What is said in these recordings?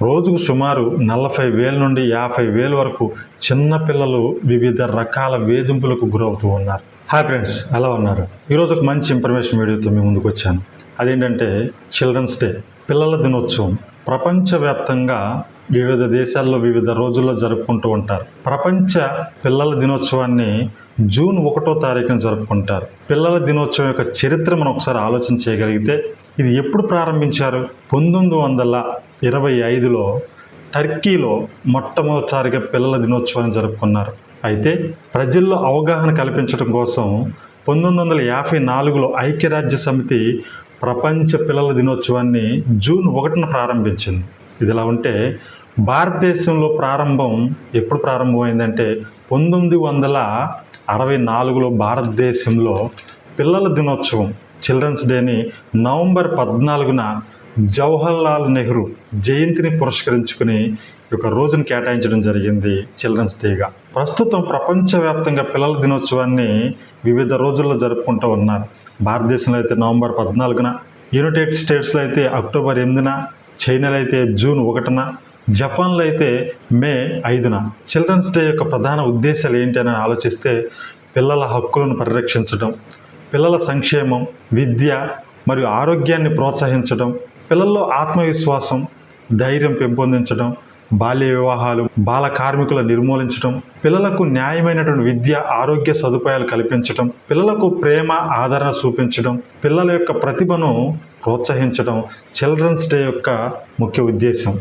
రోజుకు సుమారు 40,000 నుండి 50,000 వరకు చిన్న పిల్లలు వివిధ రకాల వేధింపులకు గురవుతూ ఉన్నారు. హాయ్ ఫ్రెండ్స్, ఎలా ఉన్నారు? ఈరోజు ఒక మంచి ఇన్ఫర్మేషన్ వీడియోతో మీ ముందుకు వచ్చాను. అదేంటంటే చిల్డ్రన్స్ డే, పిల్లల దినోత్సవం. ప్రపంచవ్యాప్తంగా వివిధ దేశాల్లో వివిధ రోజుల్లో జరుపుకుంటూ ఉంటారు. ప్రపంచ పిల్లల దినోత్సవాన్ని జూన్ 1వ తారీఖున జరుపుకుంటారు. పిల్లల దినోత్సవం యొక్క చరిత్ర మనం ఒకసారి ఆలోచన చేయగలిగితే ఇది ఎప్పుడు ప్రారంభించారు? 1925లో టర్కీలో మొట్టమొదటిసారిగా పిల్లల దినోత్సవాన్ని జరుపుకున్నారు. అయితే ప్రజల్లో అవగాహన కల్పించడం కోసం 1954లో ఐక్యరాజ్య సమితి ప్రపంచ పిల్లల దినోత్సవాన్ని జూన్ 1న ప్రారంభించింది. ఇదిలా ఉంటే భారతదేశంలో ప్రారంభం ఎప్పుడు ప్రారంభమైందంటే 1964లో భారతదేశంలో పిల్లల దినోత్సవం చిల్డ్రన్స్ డేని నవంబర్ 14న జవహర్లాల్ నెహ్రూ జయంతిని పురస్కరించుకుని ఒక రోజును కేటాయించడం జరిగింది చిల్డ్రన్స్ డేగా. ప్రస్తుతం ప్రపంచవ్యాప్తంగా పిల్లల దినోత్సవాన్ని వివిధ రోజుల్లో జరుపుకుంటూ ఉన్నారు. భారతదేశంలో అయితే నవంబర్ 14న, యునైటెడ్ స్టేట్స్లో అయితే అక్టోబర్ 8న, చైనాలో అయితే జూన్ 1న, జపాన్లో అయితే మే 5న. చిల్డ్రన్స్ డే యొక్క ప్రధాన ఉద్దేశాలు ఏంటి అని ఆలోచిస్తే పిల్లల హక్కులను పరిరక్షించడం, పిల్లల సంక్షేమం, విద్య మరియు ఆరోగ్యాన్ని ప్రోత్సహించడం, పిల్లల్లో ఆత్మవిశ్వాసం, ధైర్యం పెంపొందించడం, బాల్య వివాహాలు, బాల కార్మికుల నిర్మూలించడం, పిల్లలకు న్యాయమైనటువంటి విద్య, ఆరోగ్య సదుపాయాలు కల్పించడం, పిల్లలకు ప్రేమ, ఆదరణ చూపించడం, పిల్లల యొక్క ప్రతిభను ప్రోత్సహించడం చిల్డ్రన్స్ డే యొక్క ముఖ్య ఉద్దేశం.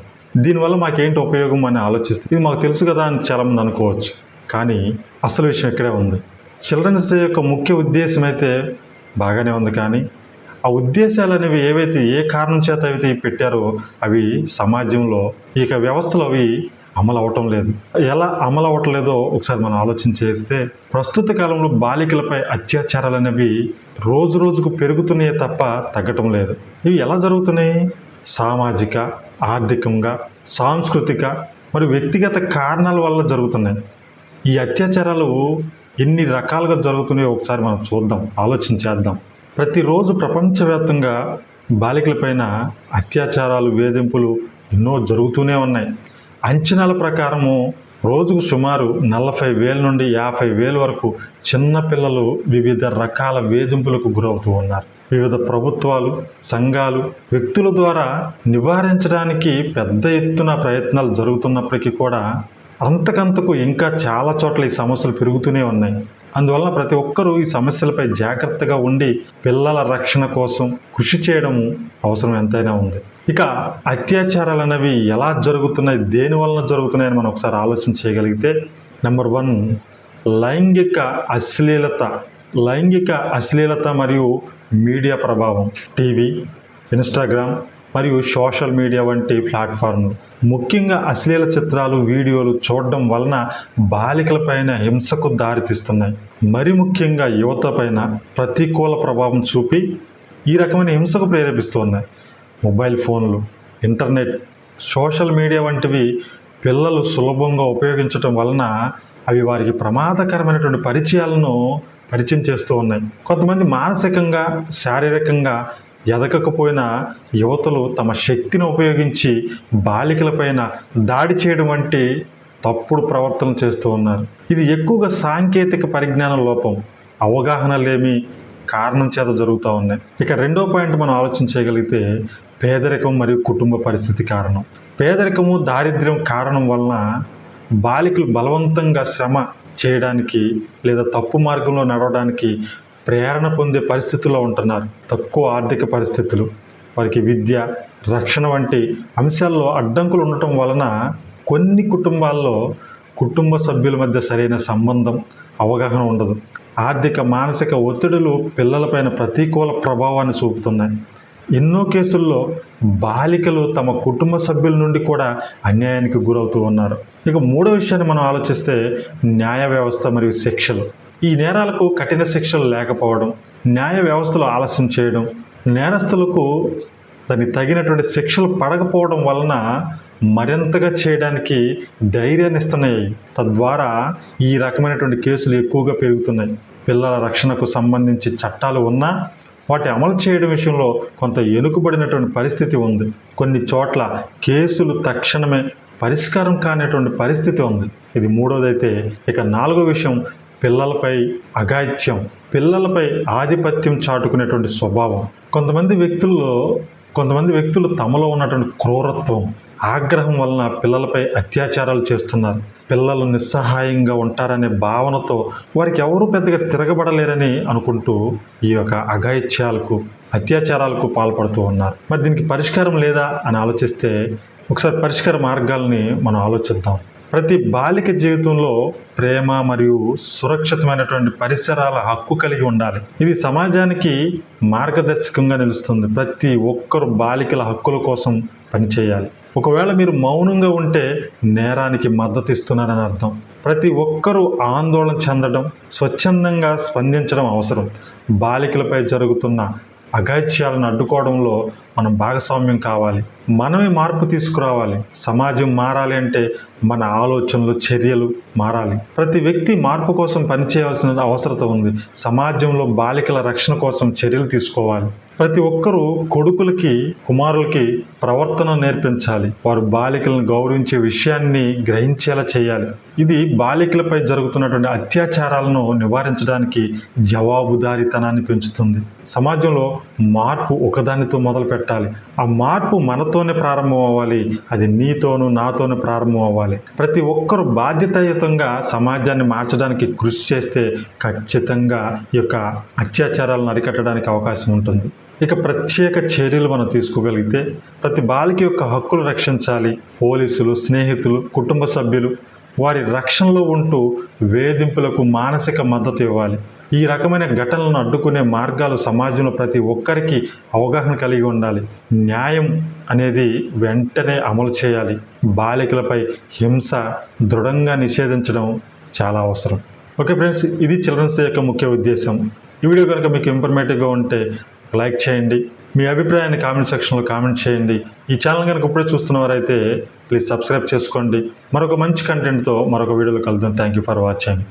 దీనివల్ల మాకేంటి ఉపయోగం అని ఆలోచిస్తే ఇది మాకు తెలుసు కదా అని చాలామంది అనుకోవచ్చు. కానీ అసలు విషయం ఇక్కడే ఉంది. చిల్డ్రన్స్ డే యొక్క ముఖ్య ఉద్దేశం అయితే బాగానే ఉంది, కానీ ఆ ఉద్దేశాలు అనేవి ఏవైతే ఏ కారణం చేత అయితే పెట్టారో అవి సమాజంలో ఇక వ్యవస్థలో అవి అమలు అవటం లేదు. ఎలా అమలు అవటం లేదో ఒకసారి మనం ఆలోచన చేస్తే ప్రస్తుత కాలంలో బాలికలపై అత్యాచారాలు అనేవి రోజు రోజుకు పెరుగుతున్నాయే తప్ప తగ్గటం లేదు. ఇవి ఎలా జరుగుతున్నాయి? సామాజిక, ఆర్థికంగా, సాంస్కృతిక మరియు వ్యక్తిగత కారణాల వల్ల జరుగుతున్నాయి. ఈ అత్యాచారాలు ఎన్ని రకాలుగా జరుగుతున్నాయో ఒకసారి మనం చూద్దాం, ఆలోచన చేద్దాం. ప్రతిరోజు ప్రపంచవ్యాప్తంగా బాలికలపైన అత్యాచారాలు, వేధింపులు ఎన్నో జరుగుతూనే ఉన్నాయి. అంచనాల ప్రకారము రోజుకు సుమారు 40,000 నుండి 50,000 వరకు చిన్న పిల్లలు వివిధ రకాల వేధింపులకు గురవుతూ ఉన్నారు. వివిధ ప్రభుత్వాలు, సంఘాలు, వ్యక్తుల ద్వారా నివారించడానికి పెద్ద ఎత్తున ప్రయత్నాలు జరుగుతున్నప్పటికీ కూడా అంతకంతకు ఇంకా చాలా చోట్ల ఈ సమస్యలు పెరుగుతూనే ఉన్నాయి. అందువలన ప్రతి ఒక్కరూ ఈ సమస్యలపై జాగ్రత్తగా ఉండి పిల్లల రక్షణ కోసం కృషి చేయడం అవసరం ఎంతైనా ఉంది. ఇక అత్యాచారాలు అనేవి ఎలా జరుగుతున్నాయి, దేని వలన జరుగుతున్నాయని మనం ఒకసారి ఆలోచన చేయగలిగితే నెంబర్ 1 లైంగిక అశ్లీలత మరియు మీడియా ప్రభావం. టీవీ, ఇన్స్టాగ్రామ్ మరియు సోషల్ మీడియా వంటి ప్లాట్ఫామ్లు ముఖ్యంగా అశ్లీల చిత్రాలు, వీడియోలు చూడడం వలన బాలికలపైన హింసకు దారితీస్తున్నాయి. మరి ముఖ్యంగా యువత పైన ప్రతికూల ప్రభావం చూపి ఈ రకమైన హింసకు ప్రేరేపిస్తున్నాయి. మొబైల్ ఫోన్లు, ఇంటర్నెట్, సోషల్ మీడియా వంటివి పిల్లలు సులభంగా ఉపయోగించడం వలన అవి వారికి ప్రమాదకరమైనటువంటి పరిచయం చేస్తూ ఉన్నాయి. కొంతమంది మానసికంగా, శారీరకంగా ఎదగకపోయిన యువతలు తమ శక్తిని ఉపయోగించి బాలికలపైన దాడి చేయడం వంటి తప్పుడు ప్రవర్తన చేస్తూ ఉన్నారు. ఇది ఎక్కువగా సాంకేతిక పరిజ్ఞానం లోపం, అవగాహన లేమి కారణం చేత జరుగుతూ ఉన్నాయి. ఇక 2వ పాయింట్ మనం ఆలోచన చేయగలిగితే పేదరికం మరియు కుటుంబ పరిస్థితి కారణం. పేదరికము, దారిద్ర్యం కారణం వలన బాలికలు బలవంతంగా శ్రమ చేయడానికి లేదా తప్పు మార్గంలో నడవడానికి ప్రేరణ పొందే పరిస్థితుల్లో ఉంటున్నారు. తక్కువ ఆర్థిక పరిస్థితులు, వారికి విద్య, రక్షణ వంటి అంశాల్లో అడ్డంకులు ఉండటం వలన కొన్ని కుటుంబాల్లో కుటుంబ సభ్యుల మధ్య సరైన సంబంధం, అవగాహన ఉండదు. ఆర్థిక, మానసిక ఒత్తిడులు పిల్లలపైన ప్రతికూల ప్రభావాన్ని చూపుతున్నాయి. ఎన్నో కేసుల్లో బాలికలు తమ కుటుంబ సభ్యుల నుండి కూడా అన్యాయానికి గురవుతూ ఉన్నారు. ఇక 3వ విషయాన్ని మనం ఆలోచిస్తే న్యాయ వ్యవస్థ మరియు శిక్షలు. ఈ నేరాలకు కఠిన శిక్షలు లేకపోవడం, న్యాయ వ్యవస్థలో ఆలస్యం చేయడం, నేరస్తులకు దానికి తగినటువంటి శిక్షలు పడకపోవడం వలన మరింతగా చేయడానికి ధైర్యాన్ని ఇస్తున్నాయి. తద్వారా ఈ రకమైనటువంటి కేసులు ఎక్కువగా పెరుగుతున్నాయి. పిల్లల రక్షణకు సంబంధించి చట్టాలు ఉన్నా వాటి అమలు చేయడం విషయంలో కొంత వెనుకబడినటువంటి పరిస్థితి ఉంది. కొన్ని చోట్ల కేసులు తక్షణమే పరిష్కారం కానిటువంటి పరిస్థితి ఉంది. ఇది మూడోదైతే, ఇక నాలుగో విషయం పిల్లలపై అఘాయిత్యం, పిల్లలపై ఆధిపత్యం చాటుకునేటువంటి స్వభావం. కొంతమంది వ్యక్తులు తమలో ఉన్నటువంటి క్రూరత్వం, ఆగ్రహం వలన పిల్లలపై అత్యాచారాలు చేస్తున్నారు. పిల్లలు నిస్సహాయంగా ఉంటారనే భావనతో వారికి ఎవరు పెద్దగా తిరగబడలేరని అనుకుంటూ ఈ యొక్క అఘాయిత్యాలకు, అత్యాచారాలకు పాల్పడుతూ ఉన్నారు. మరి దీనికి పరిష్కారం లేదా అని ఆలోచిస్తే ఒకసారి పరిష్కార మార్గాల్ని మనం ఆలోచిద్దాం. ప్రతి బాలిక జీవితంలో ప్రేమ మరియు సురక్షితమైనటువంటి పరిసరాల హక్కు కలిగి ఉండాలి. ఇది సమాజానికి మార్గదర్శకంగా నిలుస్తుంది. ప్రతి ఒక్కరు బాలికల హక్కుల కోసం పనిచేయాలి. ఒకవేళ మీరు మౌనంగా ఉంటే నేరానికి మద్దతు ఇస్తున్నారని అర్థం. ప్రతి ఒక్కరూ ఆందోళన చెందడం, స్వచ్ఛందంగా స్పందించడం అవసరం. బాలికలపై జరుగుతున్న అఘాయిత్యాలను అడ్డుకోవడంలో మనం భాగస్వామ్యం కావాలి. మనమే మార్పు తీసుకురావాలి. సమాజం మారాలి అంటే మన ఆలోచనలు, చర్యలు మారాలి. ప్రతి వ్యక్తి మార్పు కోసం పనిచేయాల్సిన అవసరం ఉంది. సమాజంలో బాలికల రక్షణ కోసం చర్యలు తీసుకోవాలి. ప్రతి ఒక్కరూ కొడుకులకి, కుమారులకి ప్రవర్తన నేర్పించాలి. వారు బాలికలను గౌరవించే విషయాన్ని గ్రహించేలా చేయాలి. ఇది బాలికలపై జరుగుతున్నటువంటి అత్యాచారాలను నివారించడానికి జవాబుదారీతనాన్ని పెంచుతుంది. సమాజంలో మార్పు ఒకదానితో మొదలు పెట్టాలి. ఆ మార్పు మనతోనే ప్రారంభం అవ్వాలి. అది నీతోనూ నాతోనే ప్రారంభం అవ్వాలి. ప్రతి ఒక్కరూ బాధ్యతాయుతంగా సమాజాన్ని మార్చడానికి కృషి చేస్తే ఖచ్చితంగా ఈ యొక్క అత్యాచారాలను అరికట్టడానికి అవకాశం ఉంటుంది. ఇక ప్రత్యేక చర్యలు మనం తీసుకోగలిగితే ప్రతి బాలిక యొక్క హక్కులు రక్షించాలి. పోలీసులు, స్నేహితులు, కుటుంబ సభ్యులు వారి రక్షణలో ఉంటూ వేధింపులకు మానసిక మద్దతు ఇవ్వాలి. ఈ రకమైన ఘటనలను అడ్డుకునే మార్గాలు సమాజంలో ప్రతి ఒక్కరికి అవగాహన కలిగి ఉండాలి. న్యాయం అనేది వెంటనే అమలు చేయాలి. బాలికలపై హింస దృఢంగా నిషేధించడం చాలా అవసరం. ఓకే ఫ్రెండ్స్, ఇది చిల్డ్రన్స్ డే యొక్క ముఖ్య ఉద్దేశం. ఈ వీడియో కనుక మీకు ఇన్ఫర్మేటివ్గా ఉంటే లైక్ చేయండి. మీ అభిప్రాయాన్ని కామెంట్ సెక్షన్లో కామెంట్ చేయండి. ఈ ఛానల్ కనుక ఇప్పుడే చూస్తున్నవారైతే ప్లీజ్ సబ్స్క్రైబ్ చేసుకోండి. మరొక మంచి కంటెంట్తో మరొక వీడియోలో కలుద్దాం. Thank you for watching.